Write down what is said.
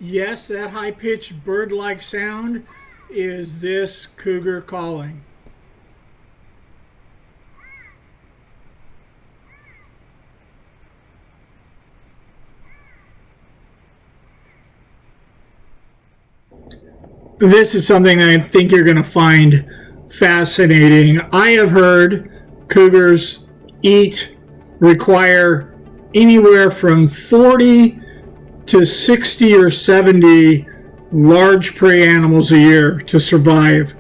Yes, that high-pitched bird-like sound is this cougar calling. This is something that I think you're going to find fascinating. I have heard cougars require anywhere from 40 to 60 or 70 large prey animals a year to survive.